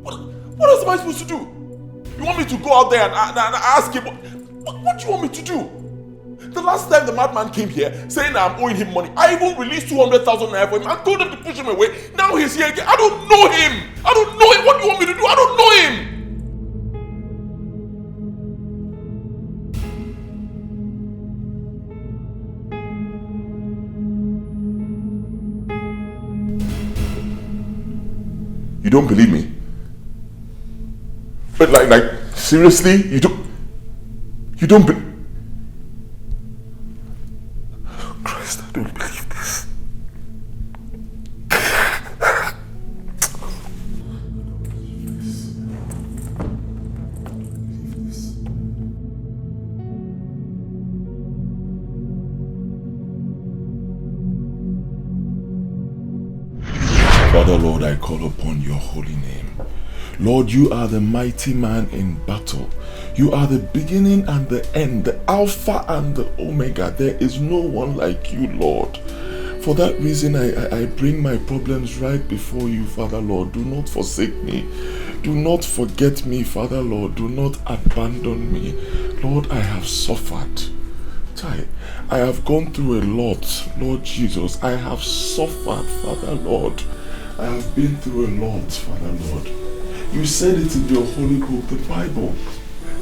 What else am I supposed to do? You want me to go out there and ask him? What do you want me to do? The last time the madman came here saying I'm owing him money, I even released 200,000 naira for him. I told him to push him away. Now he's here again. I don't know him. I don't know him. What do you want me to do? I don't know him. You don't believe me? But like seriously, you don't believe? Christ, I don't believe this. Father Lord, I call upon your holy name. Lord, you are the mighty man in battle. You are the beginning and the end, the Alpha and the Omega. There is no one like you, Lord. For that reason, I bring my problems right before you, Father Lord. Do not forsake me. Do not forget me, Father Lord. Do not abandon me. Lord, I have suffered. I have gone through a lot, Lord Jesus. I have suffered, Father Lord. I have been through a lot, Father Lord. You said it in your holy book, the Bible,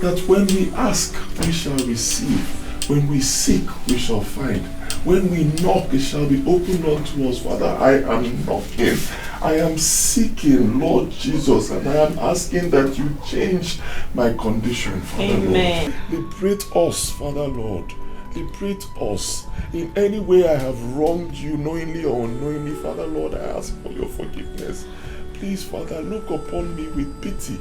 that when we ask, we shall receive. When we seek, we shall find. When we knock, it shall be opened unto us. Father, I am knocking. I am seeking, Lord Jesus, and I am asking that you change my condition, Father Amen. Lord. Liberate us, Father Lord. Liberate us. In any way I have wronged you, knowingly or unknowingly, Father Lord, I ask for your forgiveness. Please, Father, look upon me with pity.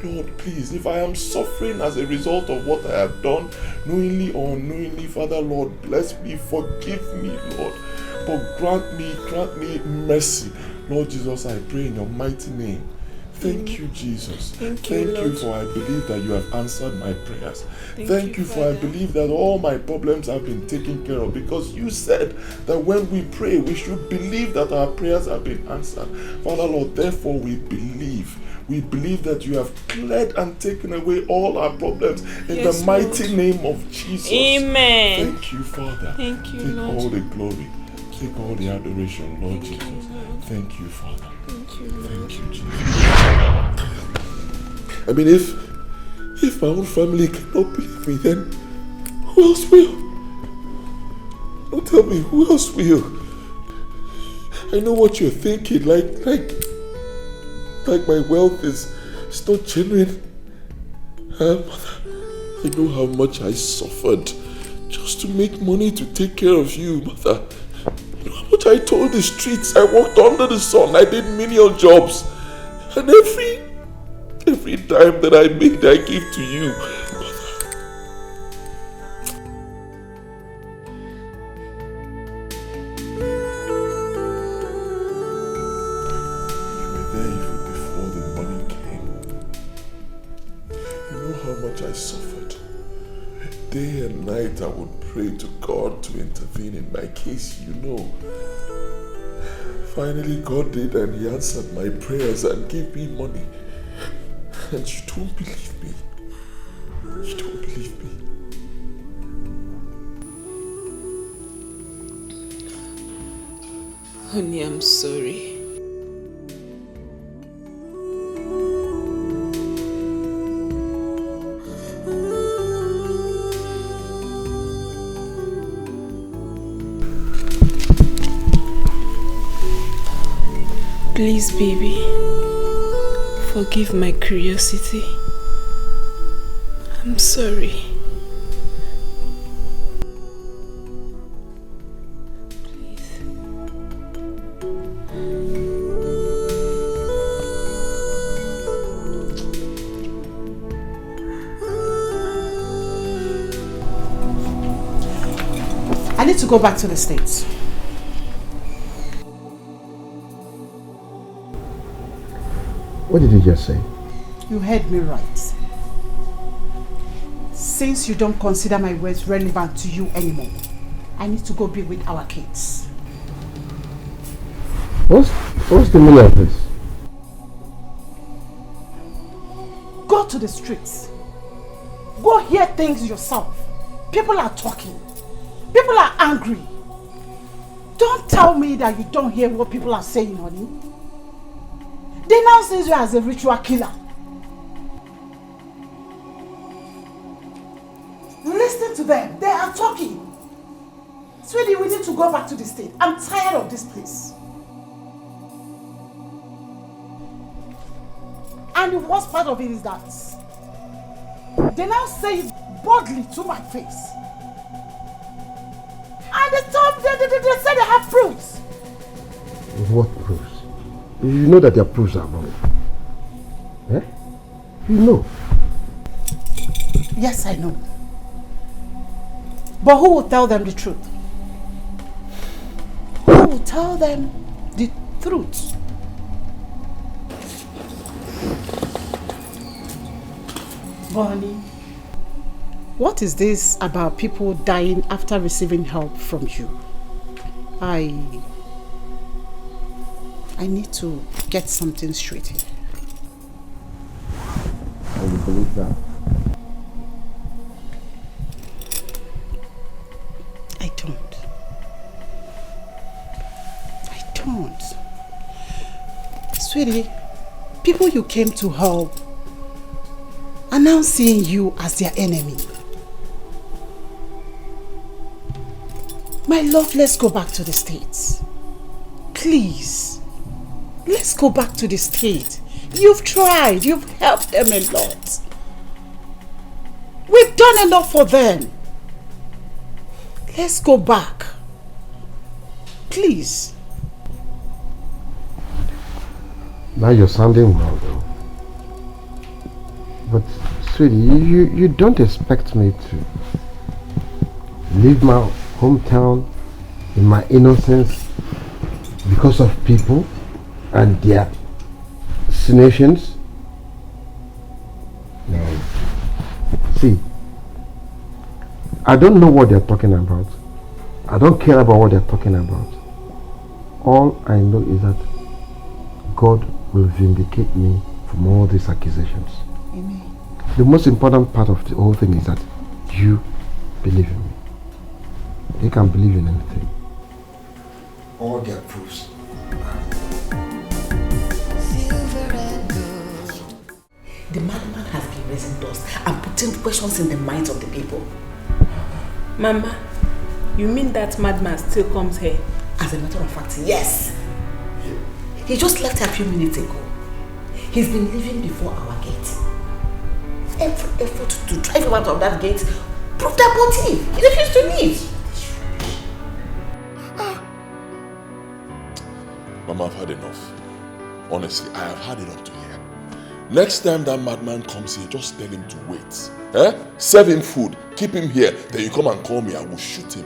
Lord, please, if I am suffering as a result of what I have done, knowingly or unknowingly, Father, Lord, bless me, forgive me, Lord. But grant me mercy. Lord Jesus, I pray in your mighty name. Thank you, Jesus. Thank you, for I believe that you have answered my prayers. Thank you, for I believe that all my problems have been taken care of, because you said that when we pray, we should believe that our prayers have been answered. Father, Lord, therefore we believe. We believe that you have cleared and taken away all our problems in the mighty name of Jesus. Amen. Thank you, Father. Thank you, Take Lord. all the glory. Take all the adoration, Lord Jesus. Thank you, Father. Thank you, Lord. Thank you, Jesus. I mean, if my own family cannot believe me, then who else will? Don't tell me, who else will? I know what you're thinking, like my wealth is not genuine. Mother, I know how much I suffered just to make money to take care of you, Mother. You know how much I told the streets. I worked under the sun. I did menial jobs. And every dime that I made, I give to you. Day and night I would pray to God to intervene in my case, you know. Finally God did, and he answered my prayers and gave me money. And you don't believe me. You don't believe me. Honey, I'm sorry. Please, baby, forgive my curiosity. I'm sorry. Please. I need to go back to the States. What did you just say? You heard me right. Since you don't consider my words relevant to you anymore, I need to go be with our kids. What's the meaning of this? Go to the streets. Go hear things yourself. People are talking. People are angry. Don't tell me that you don't hear what people are saying, honey. They now see you as a ritual killer. Listen to them. They are talking. Sweetie, we need to go back to the state. I'm tired of this place. And the worst part of it is that they now say it boldly to my face. And they say they have proofs. What proofs? You know that their proofs are wrong. Eh? You know. Yes, I know. But who will tell them the truth? Who will tell them the truth? Bonnie, what is this about people dying after receiving help from you? I need to get something straight here. And you believe that? I don't. Sweetie, people you came to help are now seeing you as their enemy. My love, let's go back to the States. Please. Let's go back to the state. You've tried. You've helped them a lot. We've done enough for them. Let's go back. Please. Now you're sounding well, though. But, sweetie, you don't expect me to leave my hometown in my innocence because of people and their insinuations? No. See, I don't know what they're talking about. I don't care about what they're talking about. All I know is that God will vindicate me from all these accusations. Amen. The most important part of the whole thing is that you believe in me. You can believe in anything. All their proofs. The madman has been raising dust and putting questions in the minds of the people. Mama, you mean that madman still comes here? As a matter of fact, yes. He just left a few minutes ago. He's been living before our gate. Every effort to drive him out of that gate proved abortive. He refused to leave. Mama, I've had enough. Honestly, I have had enough to hear. Next time that madman comes here, just tell him to wait. Serve him food, keep him here, then you come and call me, I will shoot him.